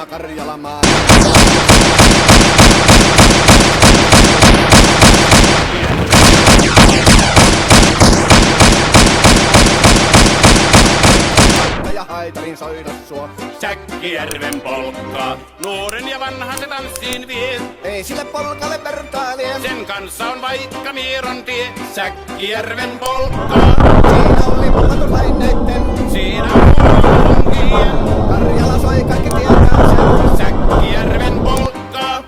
sointuna Karjalamaa. Ja haitarin soida suo. Säkkijärven polkkaa, nuoren ja vanhan se tanssiin vie. Ei sille polkalle vertailie. Sen kanssa on vaikka Mieron tie. Säkkijärven polkkaa, Siinä on lipputuslaineitten. siinä on kuulunkien. Karjala soi kaikki tietää sen. Säkkijärven polkkaa.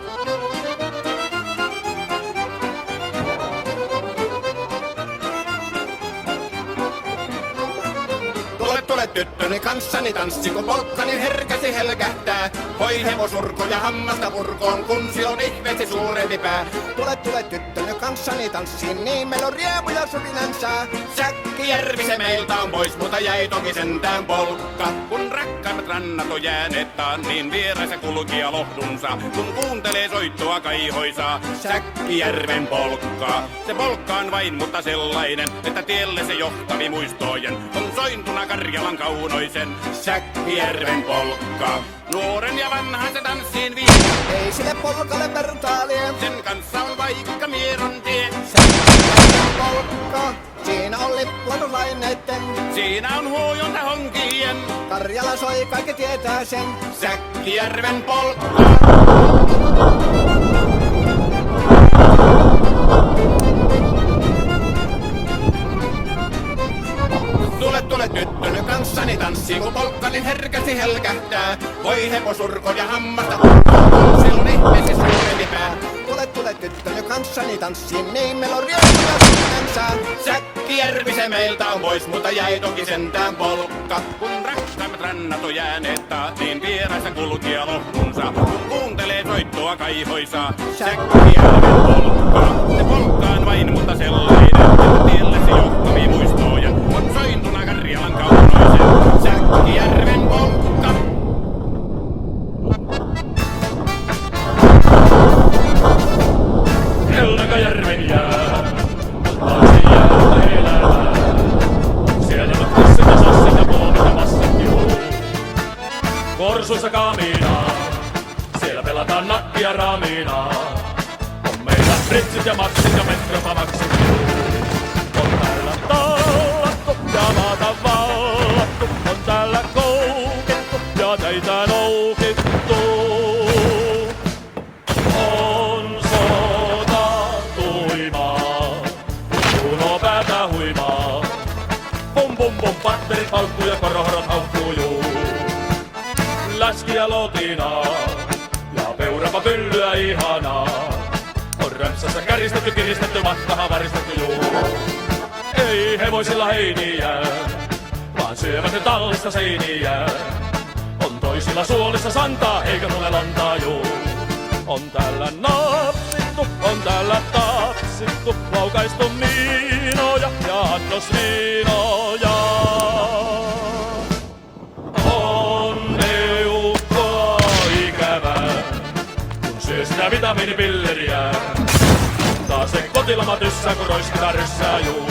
Tule tyttöni kanssani tanssi, kun polkkani herkäsi helkähtää. Hoi hevosurko ja hammasta purkoon, kun silloin ihmeesi suurempi pää. Tule tyttöni kanssani tanssiin, niin meillä on riemu ja surinansa. Säkkijärvi se meiltä on pois, mutta jäi toki sentään polkka. Kun rakkaimmat rannat on jääneet taan, niin vieraisa kulkija lohdunsa. Kun kuuntelee soittoa kaihoisaa, Säkkijärven polkkaa. Se polkka on vain, mutta sellainen, että tielle se johtavi muistojen. On sointuna Karjalan kaunoisen, Säkkijärven polkka. Nuoren ja vanhan se tanssiin vie. Ei sille polkalle vertailie. Sen kanssa on vaikka Mieron tie. Säkkijärven polkka. Siinä on lipputuslaineitten. Siinä on huojonta honkien, Karjala soi kaikki tietää sen. Säkkijärven polkka. Tule tyttöni kanssani tanssiin, kun polkkani herkästi helkähtää. Voi hevosurko ja hammasta purkoon, silloin ihmeesi suurempi pää. Tule tyttöni kanssani tanssiin, niin meillä on riemu ja surinansa. Säkkijärvi se meiltä on pois, mutta jäi toki sentään polkka. Kun rakkaimmat rannat on jääneet taas, niin vieraissa kulkija lohdunsa. Kun kuuntelee soittoa kaihoisaa, Säkkijärven polkka. Se polkka on vain, mutta sellainen, että tielle se johtavi muistoja. On sointuna Karjalan kaunoisen, Säkkijärven polkka. Heltakajärven jää, ottaa sen jäätä elämää. Siellä on kassit ja sassit ja puomit ja massit juu. Korsuissa kaminaa, siellä pelataan nakkia raminaa. On meillä fritsit ja maksit ja metropamaksit juu. On täällä tallattu ja maata vallattu. On täällä koukittu ja teitä noukittu. On sota tuimaa, kuunoo päätä huimaa. Pum pum pum, patterit paukkuu ja korohorot haukkuu juu. Läski ja lotinaa, ja peurapa pyllyä ihanaa. On rämpsässä käristetty, kiristetty, matkahan varistettu juu. Ei hevosilla heiniä, vaan syövät ne tallista seiniä. On toisilla suolissa santaa, eikä tule lantaa juu. On täällä napsittu, on täällä tapsittu, laukaistu miinoja ja annosviinoja. On eukkoa ikävää, kun syö sitä vitamiinipilleriä. Taas se kotiloma tyssää, kun roiskitaan ryssää juu.